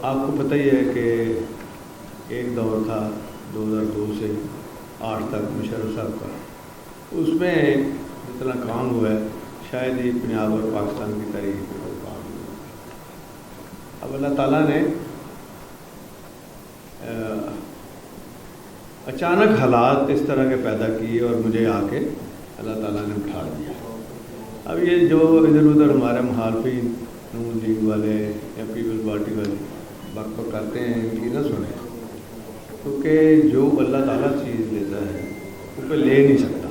آپ کو پتہ ہی ہے کہ ایک دور تھا 2002 سے 8 تک مشرف صاحب کا، اس میں جتنا کام ہوا ہے شاید ہی پنجاب اور پاکستان کی تاریخ میں کوئی کام نہیں ہوا۔ اب اللہ تعالیٰ نے اچانک حالات اس طرح کے پیدا کیے اور مجھے آ کے اللہ تعالیٰ نے اٹھا دیا۔ اب یہ جو ادھر ادھر ہمارے مخالفین نون لیگ والے یا پیپلز پارٹی والے بک بک کرتے ہیں، ان کی نہ سنیں، کیونکہ جو اللہ تعالیٰ چیز دیتا ہے وہ کوئی لے نہیں سکتا،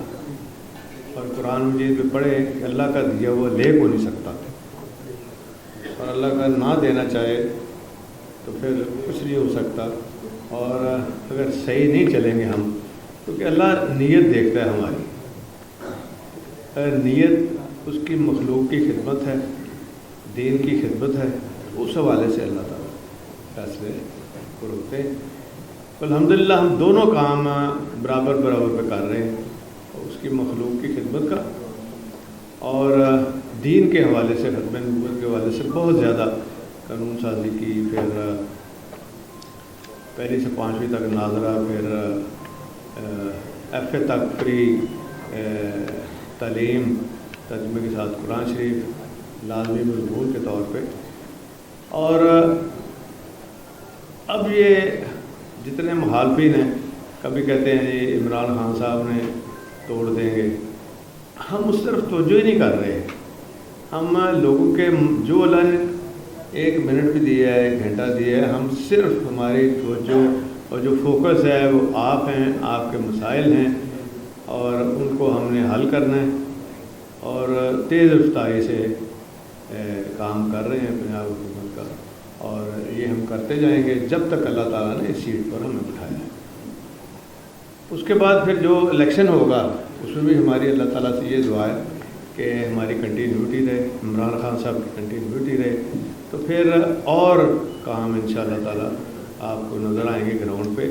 اور قرآن مجید میں پڑھے کہ اللہ کا دیا وہ لے کو نہیں سکتا، اور اللہ کا نہ دینا چاہے تو پھر کچھ نہیں ہو سکتا۔ اور اگر صحیح نہیں چلیں گے ہم، کیونکہ اللہ نیت دیکھتا ہے ہماری، اگر نیت اس کی مخلوق کی خدمت ہے، دین کی خدمت ہے، اس حوالے سے اللہ تعالیٰ فیصلے کو روکتے ہیں۔ الحمدللہ ہم دونوں کام برابر برابر پہ کر رہے ہیں، اس کی مخلوق کی خدمت کا اور دین کے حوالے سے، ختم نبوت کے حوالے سے بہت زیادہ قانون سازی کی، پھر پہلی سے 5ویں تک ناظرہ، پھر ایف اے تک فری تعلیم ترجمے کے ساتھ قرآن شریف لازمی مضمون کے طور پہ۔ اور اب یہ جتنے مخالفین ہیں، کبھی کہتے ہیں جی عمران خان صاحب نے توڑ دیں گے، ہم اس طرف توجہ ہی نہیں کر رہے۔ ہم لوگوں کے جو اللہ نے 1 منٹ بھی دیا ہے، 1 گھنٹہ دیا ہے، ہم صرف ہماری توجہ اور جو فوکس ہے وہ آپ ہیں، آپ کے مسائل ہیں، اور ان کو ہم نے حل کرنا ہے، اور تیز رفتاری سے کام کر رہے ہیں پنجاب حکومت کا، اور یہ ہم کرتے جائیں گے جب تک اللہ تعالیٰ نے اس سیٹ پر ہمیں بٹھایا ہے۔ اس کے بعد پھر جو الیکشن ہوگا اس میں بھی ہماری اللہ تعالیٰ سے یہ دعا ہے کہ ہماری کنٹینیوٹی رہے، عمران خان صاحب کی کنٹینیوٹی رہے، تو پھر اور کام انشاءاللہ تعالیٰ آپ کو نظر آئیں گے گراؤنڈ پہ۔